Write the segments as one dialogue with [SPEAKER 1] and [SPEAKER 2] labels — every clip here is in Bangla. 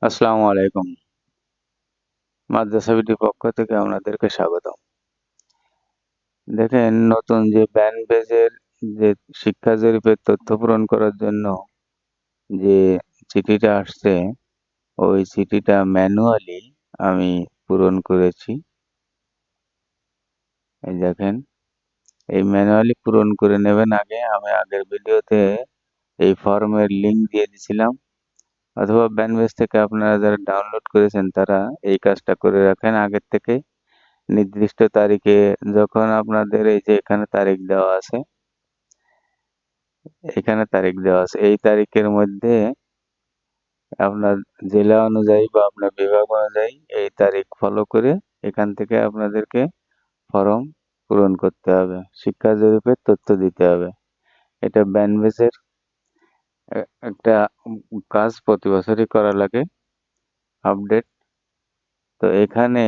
[SPEAKER 1] আসসালামু আলাইকুম। মাদ্রাসা বিডির পক্ষ থেকে আপনাদেরকে স্বাগতম। দেখেন নতুন যে ব্যান্ড বেজের যে শিক্ষা জরিপের তথ্য পূরণ করার জন্য যে চিঠিটা আসছে, ওই চিঠিটা ম্যানুয়ালি আমি পূরণ করেছি। এই দেখেন, এই ম্যানুয়ালি পূরণ করে নেবেন আগে। আমি আগের ভিডিওতে এই ফর্মের লিঙ্ক দিয়ে দিছিলাম। অথবা ব্যান্ড বেজ থেকে আপনারা যারা ডাউনলোড করেছেন তারা এই কাজটা করে রাখেন আগের থেকে। নির্দিষ্ট তারিখে যখন আপনাদের এই যে এখানে তারিখ দেওয়া আছে, এই তারিখের মধ্যে আপনার জেলা অনুযায়ী বা আপনার বিভাগ অনুযায়ী এই তারিখ ফলো করে এখান থেকে আপনাদেরকে ফর্ম পূরণ করতে হবে, শিক্ষা জরিপের তথ্য দিতে হবে। এটা ব্যানবেজের একটা কাজ, প্রতি বছরই করা লাগে আপডেট। তো এখানে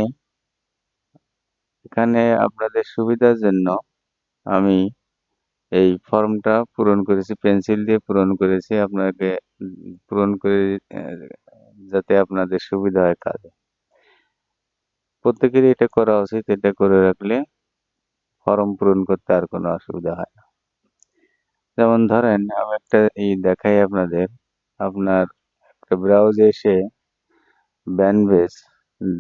[SPEAKER 1] এখানে আপনাদের সুবিধার জন্য আমি এই ফর্মটা পূরণ করেছি, পেন্সিল দিয়ে পূরণ করেছি আপনাকে পূরণ করে যাতে আপনাদের সুবিধা হয় কাজে। প্রত্যেকেরই এটা করা উচিত। এটা করে রাখলে ফর্ম পূরণ করতে আর কোনো অসুবিধা হয় না। যেমন ধরেন আমি একটা দেখাই আপনাদের। আপনার একটা ব্রাউজে এসে Banbase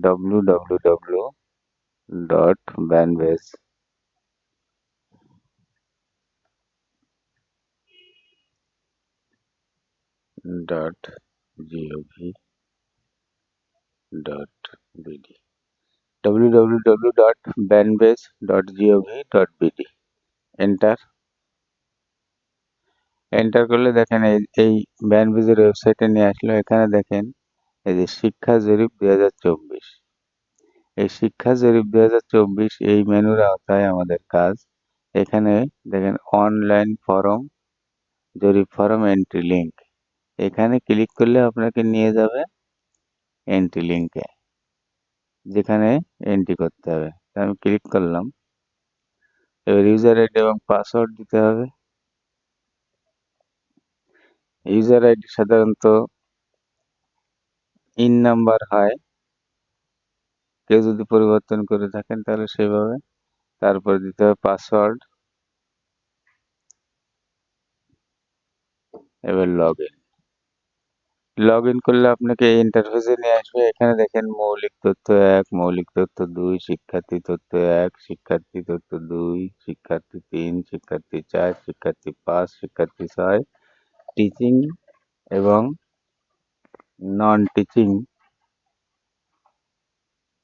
[SPEAKER 1] www.banbase dot GOV dot BD www.banbase.gov.bd enter. Enter করলে দেখেন এই ব্যানবেজের ওয়েবসাইটে নিয়ে আসলো। এখানে দেখেন এই যে শিক্ষা জরিপ 2024, এই শিক্ষা জরিপ 2024 এই মেনুর আওতায় আমাদের কাজ। এখানে দেখেন অনলাইন ফর্ম, জরিপ ফর্ম এন্ট্রি লিঙ্ক। এখানে ক্লিক করলে আপনাকে নিয়ে যাবে এন্ট্রি লিঙ্কে, যেখানে এন্ট্রি করতে হবে। আমি ক্লিক করলাম। এবার ইউজার আইডি এবং পাসওয়ার্ড দিতে হবে। ইউজার আইডি সাধারণত ইন নাম্বার হয়, কেউ যদি পরিবর্তন করে থাকেন তাহলে সেভাবে। তারপর দিতে হবে পাসওয়ার্ড। এবার লগ ইন করলে আপনাকে এই ইন্টারফেসে নিয়ে আসবে। এখানে দেখেন মৌলিক তথ্য 1, মৌলিক তথ্য 2, শিক্ষার্থী তথ্য 1, শিক্ষার্থী তথ্য 2, শিক্ষার্থী 3, শিক্ষার্থী 4, শিক্ষার্থী 5, শিক্ষার্থী 6, টিচিং এবং নন টিচিং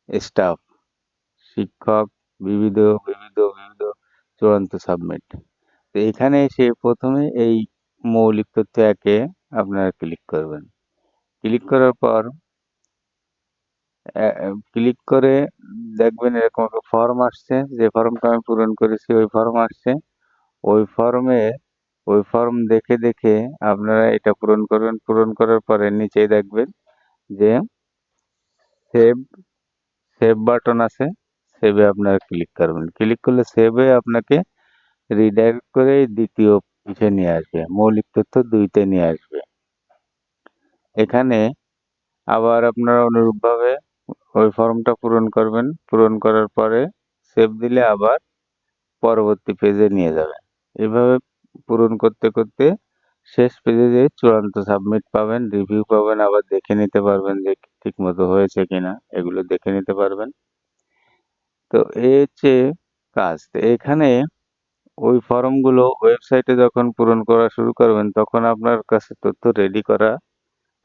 [SPEAKER 1] স্টাফ, শিক্ষক, বিবিধ বিবিধ বিবিধ চূড়ান্ত সাবমিট। তো এখানে এসে প্রথমে এই মৌলিক তথ্য 1-এ আপনারা ক্লিক করবেন। ক্লিক করার পর ক্লিক করে দেখবেন এরকম একটা ফর্ম আসছে। যে ফর্মটা আমি পূরণ করেছি ওই ফর্ম আসছে। ওই ফর্মে ওই ফর্ম দেখে দেখে আপনারা এটা পূরণ করবেন। পূরণ করার পরে নিচেই দেখবেন যে সেভ সেভ বাটন আছে। সেভে আপনারা ক্লিক করবেন। ক্লিক করলে সেভে আপনাকে রিডাইরেক্ট করে দ্বিতীয় পিছে নিয়ে আসবে, মৌলিক তথ্য 2-তে নিয়ে আসবে। এখানে আবার আপনারা অনুরূপভাবে ওই ফর্মটা পূরণ করবেন। পূরণ করার পরে সেভ দিলে আবার পরবর্তী পেজে নিয়ে যাবেন। এভাবে পূরণ করতে করতে শেষ পেজে যেয়ে চূড়ান্ত সাবমিট পাবেন, রিভিউ পাবেন, আবার দেখে নিতে পারবেন যে ঠিকমতো হয়েছে কিনা, এগুলো দেখে নিতে পারবেন। তো এই হচ্ছে কাজ। তো এখানে ওই ফর্মগুলো ওয়েবসাইটে যখন পূরণ করা শুরু করবেন তখন আপনার কাছে তথ্য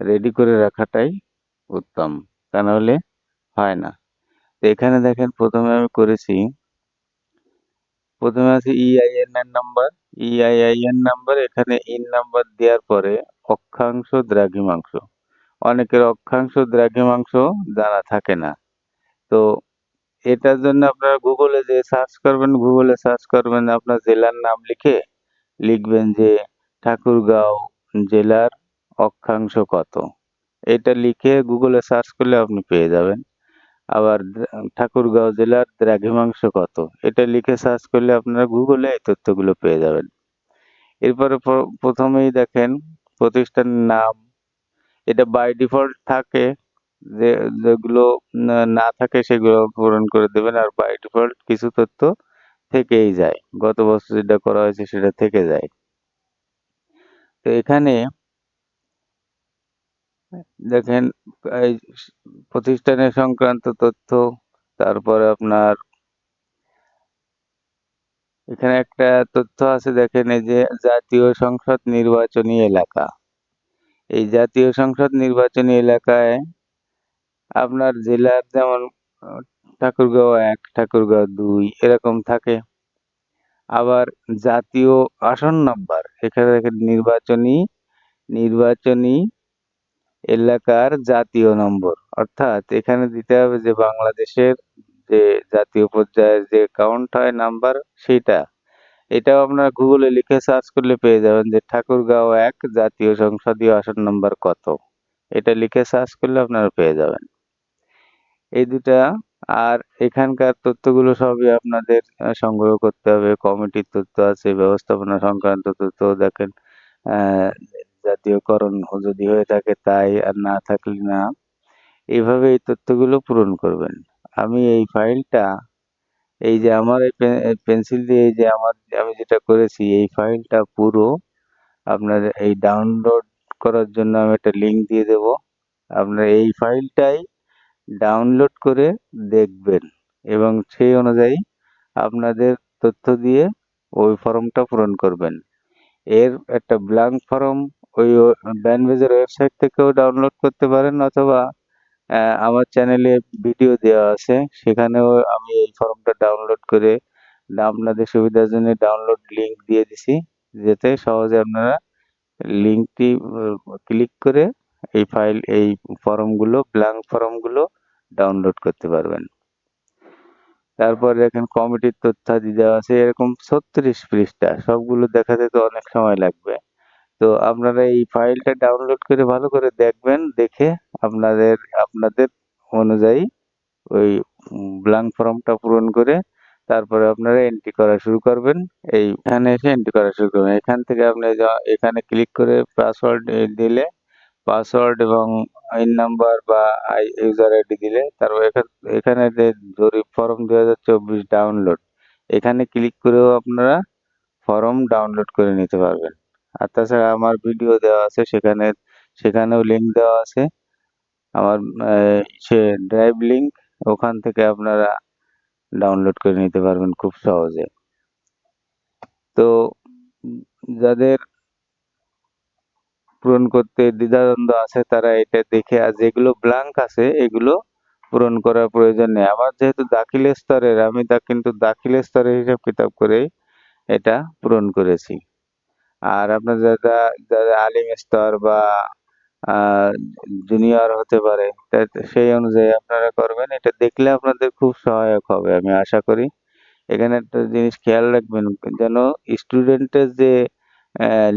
[SPEAKER 1] রেডি করে রাখাটাই উত্তম। তা নাহলে হয় না। তো এখানে দেখেন প্রথমে আমি করেছি, প্রথমে আছে ইআইএন নাম্বার। ইআইআইএন নাম্বার, এখানে ইন নাম্বার দেওয়ার পরে অক্ষাংশ দ্রাঘিমাংশ। অনেকের অক্ষাংশ দ্রাঘিমাংশ জানা থাকে না। তো এটার জন্য আপনারা গুগলে যে সার্চ করবেন, গুগলে সার্চ করবেন আপনার জেলার নাম লিখে লিখবেন যে ঠাকুরগাঁও জেলার অক্ষাংশ কত। এটা লিখে গুগলে সার্চ করলে আপনি পেয়ে যাবেন। আবার ঠাকুরগাঁও জেলার দ্রাঘিমাংশ কত, এটা লিখে সার্চ করলে আপনারা গুগলে এই তথ্যগুলো পেয়ে যাবেন। এরপরে প্রথমেই দেখেন প্রতিষ্ঠানের নাম। এটা বাই ডিফল্ট থাকে, যে যেগুলো না থাকে সেগুলো পূরণ করে দেবেন, আর বাই ডিফল্ট কিছু তথ্য থেকেই যায়, গত বছর যেটা করা হয়েছে সেটা থেকে যায়। তো এখানে দেখেন এই প্রতিষ্ঠানের সংক্রান্ত তথ্য, তারপরে আপনার এখানে একটা তথ্য আছে, দেখেন এই যে জাতীয় সংসদ নির্বাচনী এলাকা। এই জাতীয় সংসদ নির্বাচনী এলাকায় আপনার জেলার যেমন ঠাকুরগাঁও ১, ঠাকুরগাঁও ২ এরকম থাকে। আবার জাতীয় আসন নাম্বার, এখানে দেখেন নির্বাচনী এলাকার জাতীয় নম্বর, অর্থাৎ এখানে দিতে হবে যে বাংলাদেশের যে জাতীয় পর্যায়ের যে কাউন্ট হয় নাম্বার সেইটা। এটাও আপনার গুগলে লিখে সার্চ করলে পেয়ে যাবেন যে ঠাকুরগাঁও ১ জাতীয় সংসদীয় আসন নাম্বার কত। এটা লিখে সার্চ করলে আপনারা পেয়ে যাবেন এই দুটা। আর এখানকার তথ্যগুলো সবই আপনাদের সংগ্রহ করতে হবে। কমিটির তথ্য আছে, ব্যবস্থাপনা সংক্রান্ত তথ্য দেখেন, আহ, জাতীয়করণ যদি হয়ে থাকে তাই, আর না থাকলে না। এইভাবে এই তথ্যগুলো পূরণ করবেন। আমি এই ফাইলটা, এই যে আমার এই পেন্সিল দিয়ে এই যে আমি যেটা করেছি, এই ফাইলটা পুরো আপনার এই ডাউনলোড করার জন্য আমি একটা লিংক দিয়ে দেব। আপনার এই ফাইলটাই ডাউনলোড করে দেখবেন এবং সেই অনুযায়ী আপনাদের তথ্য দিয়ে ওই ফর্মটা পূরণ করবেন। এর একটা ব্ল্যাঙ্ক ফর্ম ওই ব্যানবেজের ওয়েবসাইট থেকেও ডাউনলোড করতে পারেন, অথবা আমার চ্যানেলে ভিডিও দেওয়া আছে, সেখানেও আমি এই ফর্মটা ডাউনলোড করে আপনাদের সুবিধার জন্য ডাউনলোড লিংক দিয়ে দিছি, যাতে সহজে আপনারা লিংকটি ক্লিক করে এই ফর্মগুলো, ব্ল্যাঙ্ক ফর্মগুলো ডাউনলোড করতে পারবেন। তারপর দেখেন কমিটির তথ্যাদি দেওয়া আছে, এরকম ৩৬ পৃষ্ঠা, সবগুলো দেখাতে তো অনেক সময় লাগবে। তো আপনারা এই ফাইলটা ডাউনলোড করে ভালো করে দেখবেন, দেখে আপনাদের আপনাদের অনুযায়ী ওই ব্ল্যাঙ্ক ফর্মটা পূরণ করে তারপরে আপনারা এন্ট্রি করা শুরু করবেন। এইখানে এসে এন্ট্রি করা শুরু করবেন। এখান থেকে আপনি এখানে ক্লিক করে পাসওয়ার্ড দিলে, পাসওয়ার্ড এবং আইন নাম্বার বা ইউজার আইডি দিলে, তারপর এখানে যে জরিপ ফর্ম ২০২৪ ডাউনলোড, এখানে ক্লিক করেও আপনারা ফর্ম ডাউনলোড করে নিতে পারবেন। আর তাছাড়া আমার ভিডিও দেওয়া আছে, সেখানেও লিংক দেওয়া আছে, আমার সে ড্রাইভ লিংক, ওখান থেকে আপনারা ডাউনলোড করে নিতে পারবেন খুব সহজে। তো যাদের পূরণ করতে দ্বিধাদ্বন্দ্ব আছে তারা এটা দেখে, আর যেগুলো ব্ল্যাঙ্ক আছে এগুলো পূরণ করার প্রয়োজন নেই। আমার যেহেতু দাখিল স্তরের, আমি কিন্তু দাখিল স্তরের হিসাব কিতাব করেই এটা পূরণ করেছি। আর আপনার যারা যারা আলিম স্তর বা আহ জুনিয়র হতে পারে, সেই অনুযায়ী আপনারা করবেন। এটা দেখলে আপনাদের খুব সহায়ক হবে আমি আশা করি। এখানে একটা জিনিস খেয়াল রাখবেন, যেন স্টুডেন্টের যে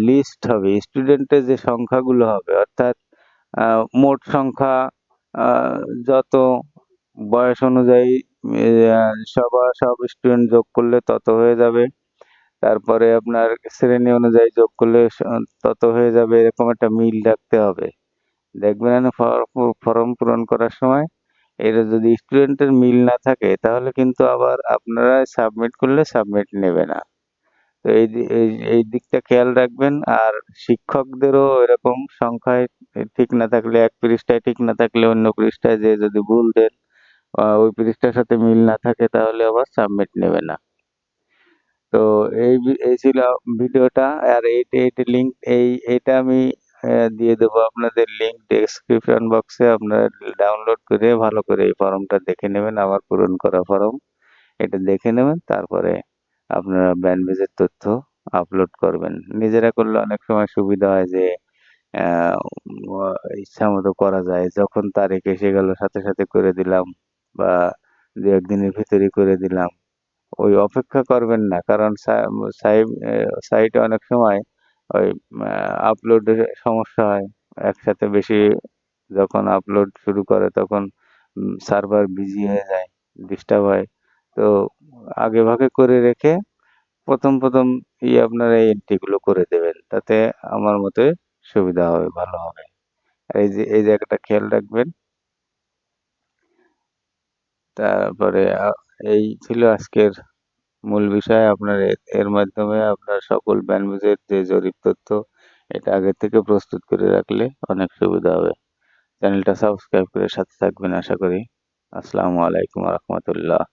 [SPEAKER 1] লিস্ট হবে, স্টুডেন্টের যে সংখ্যাগুলো হবে, অর্থাৎ মোট সংখ্যা আহ, যত বয়স অনুযায়ী সব স্টুডেন্ট যোগ করলে তত হয়ে যাবে। তারপরে আপনার শ্রেণী অনুযায়ী যোগ করলে তত হয়ে যাবে, এরকম একটা মিল রাখতে হবে। দেখবেন না ফর্ম পূরণ করার সময় এটা যদি স্টুডেন্টের মিল না থাকে তাহলে কিন্তু আবার আপনারা সাবমিট করলে সাবমিট নেবে না। তো এই দিকটা খেয়াল রাখবেন। আর শিক্ষকদেরও এরকম সংখ্যায় ঠিক না থাকলে, এক পৃষ্ঠায় ঠিক না থাকলে অন্য পৃষ্ঠায় যে যদি ভুল দেন, ওই পৃষ্ঠার সাথে মিল না থাকে, তাহলে আবার সাবমিট নেবে না। তো এই ছিল ভিডিওটা। আর এইটা লিঙ্ক, এইটা আমি দিয়ে দেবো আপনাদের লিঙ্ক ডেসক্রিপশন বক্সে। আপনারা ডাউনলোড করে ভালো করে এই ফর্মটা দেখে নেবেন, আমার পূরণ করা ফর্ম, এটা দেখে নেবেন। তারপরে আপনারা ব্যানবেজের তথ্য আপলোড করবেন। নিজেরা করলে অনেক সময় সুবিধা হয় যে আহ, ইচ্ছা মতো করা যায়, যখন তারিখ এসে গেল সাথে সাথে করে দিলাম, বা দু একদিনের ভিতরে করে দিলাম। ওই অপেক্ষা করবেন না, কারণ সাইটে অনেক সময় ওই আপলোডের সমস্যা হয়। একসাথে বেশি যখন আপলোড শুরু করে তখন সার্ভার বিজি হয়ে যায়, ডিস্টার্ব হয়। তো আগে ভাগে করে রেখে প্রথম আপনারা এই এন্ট্রি গুলো করে দেবেন, তাতে আমার মতে সুবিধা হবে, ভালো হবে। আর এই জায়গাটা খেয়াল রাখবেন। তারপরে এই ছিল আজকের মূল বিষয়। আপনার এর মাধ্যমে আপনার সকল ব্যান্ডউইথের যে জরিপ তথ্য, এটা আগে থেকে প্রস্তুত করে রাখলে অনেক সুবিধা হবে। চ্যানেলটা সাবস্ক্রাইব করে সাথে থাকবেন আশা করি। আসসালামু আলাইকুম রহমতুল্লাহ।